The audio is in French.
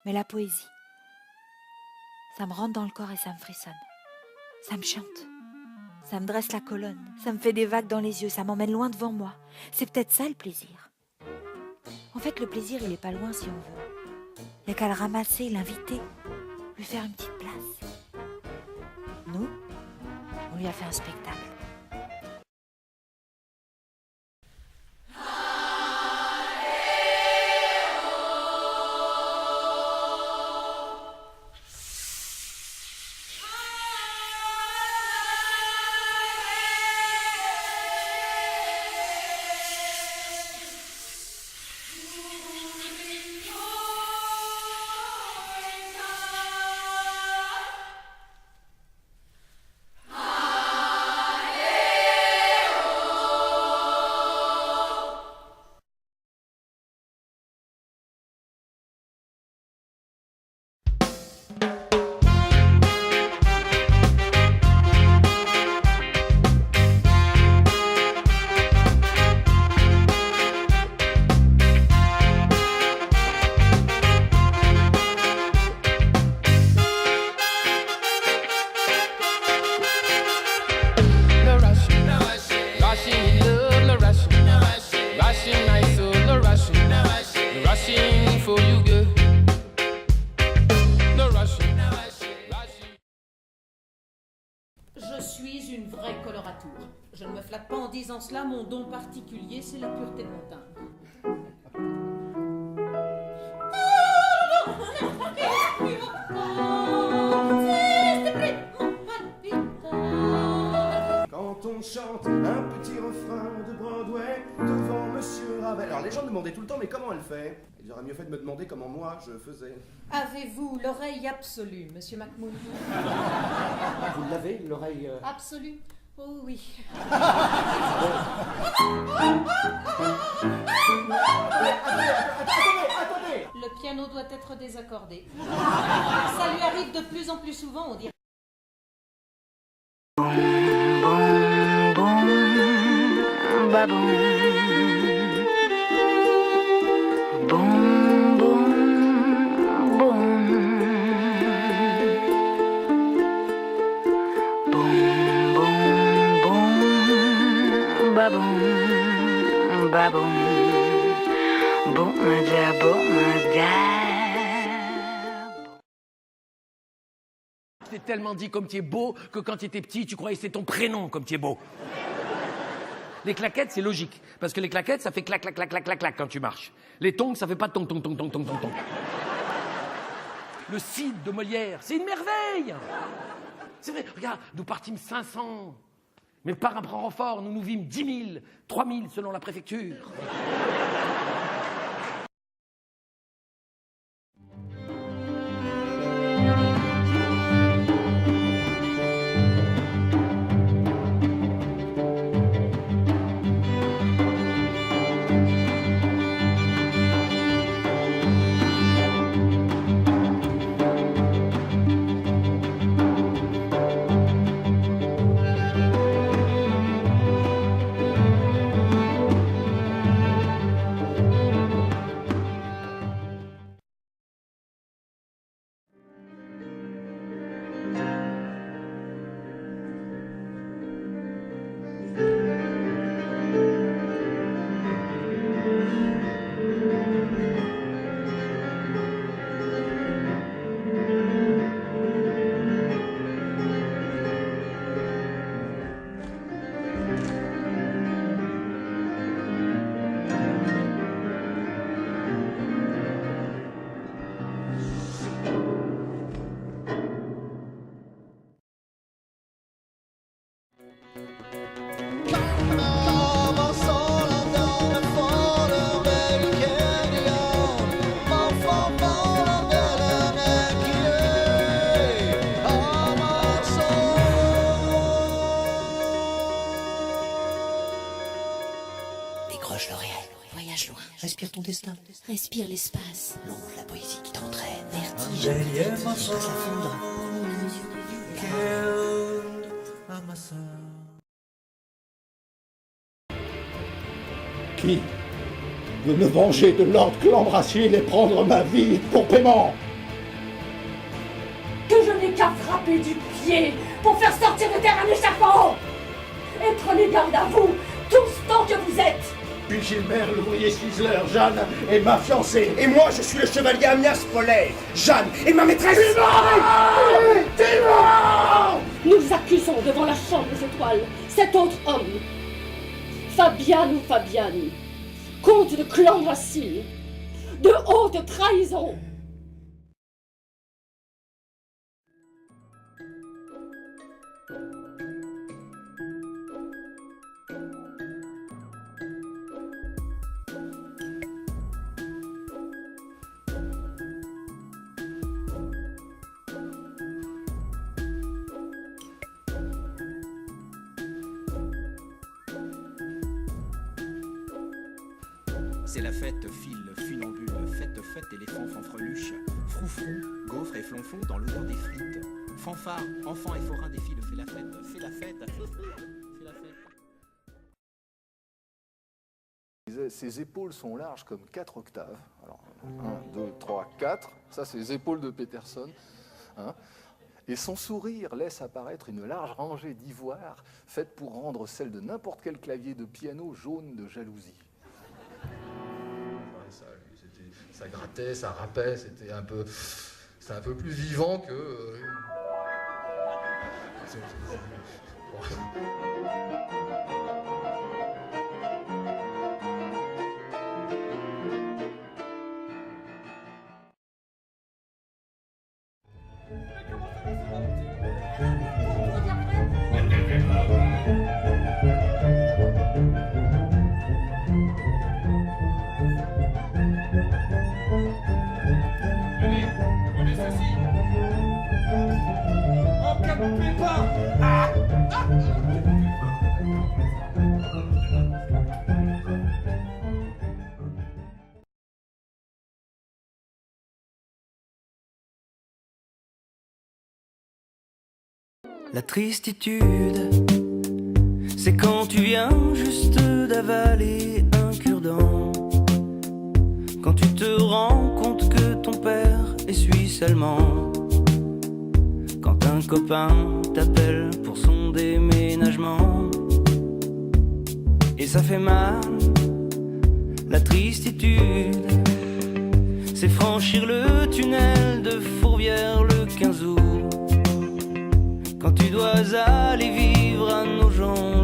Mais la poésie, ça me rentre dans le corps et ça me frissonne. Ça me chante. Ça me dresse la colonne. Ça me fait des vagues dans les yeux. Ça m'emmène loin devant moi. C'est peut-être ça le plaisir. En fait, le plaisir, il est pas loin si on veut. Il n'y a qu'à le ramasser, l'inviter, lui faire une petite place. Nous, on lui a fait un spectacle. Je suis une vraie colorature. Je ne me flatte pas en disant cela, mon don particulier, c'est la pureté de mon teint. Quand on chante un petit refrain de Broadway devant Monsieur Ravel. Alors les gens me demandaient tout le temps, mais comment elle fait? Ils auraient mieux fait de me demander comment moi je faisais. Avez-vous l'oreille absolue, Monsieur MacMoon? Vous l'avez, l'oreille... Absolue? Oh oui. Attendez! Le piano doit être désaccordé. Ça lui arrive de plus en plus souvent, on dirait. Je t'ai tellement dit comme tu es beau que quand tu étais petit, tu croyais que c'était ton prénom comme tu es beau. Les claquettes, c'est logique. Parce que les claquettes, ça fait clac, clac, clac, clac, clac, clac quand tu marches. Les tongs, ça fait pas tong, tong, tong, tong, tong, tong, tong. Le Cid de Molière, c'est une merveille. C'est vrai, regarde, nous partîmes 500. Mais par un grand renfort, nous vîmes 10 000, 3 000 selon la préfecture. Décroche l'oreille, voyage loin, respire ton destin, Respire l'espace. l'ombre, la poésie qui t'entraîne, Vertige. jusqu'à fondre. La mesure du vide. Qui veut me venger de Lord Clambrassier et prendre ma vie pour paiement? taper du pied pour faire sortir de terre un échafaud. Et prenez garde à vous, tous tant que vous êtes. Puis Gilbert, l'ouvrier ciseleur, Jeanne est ma fiancée. Et moi, je suis le chevalier Amyas Paulet. Jeanne est ma maîtresse. Nous accusons devant la chambre des étoiles cet autre homme, Fabiano Fabiani, comte de Clandracille, de haute trahison. C'est la fête, file, funambule, fête, éléphant, fanfreluche, froufrou, gaufre et flonfon dans l'odeur des frites. Fanfare, enfant et forain défile, fais la fête, fais la fête, fais la fête. Ses épaules sont larges comme 4 octaves. Alors, 1, 2, 3, 4. Ça, c'est les épaules de Peterson. Hein. Et son sourire laisse apparaître une large rangée d'ivoire faite pour rendre celle de n'importe quel clavier de piano jaune de jalousie. Ça grattait, ça râpait, c'était un peu plus vivant que... La tristitude, c'est quand tu viens juste d'avaler un cure-dent. Quand tu te rends compte que ton père est suisse allemand. Quand un copain t'appelle pour son déménagement. Et ça fait mal, la tristitude, c'est franchir le tunnel de Fourvière le 15 août. Quand tu dois aller vivre à nos gens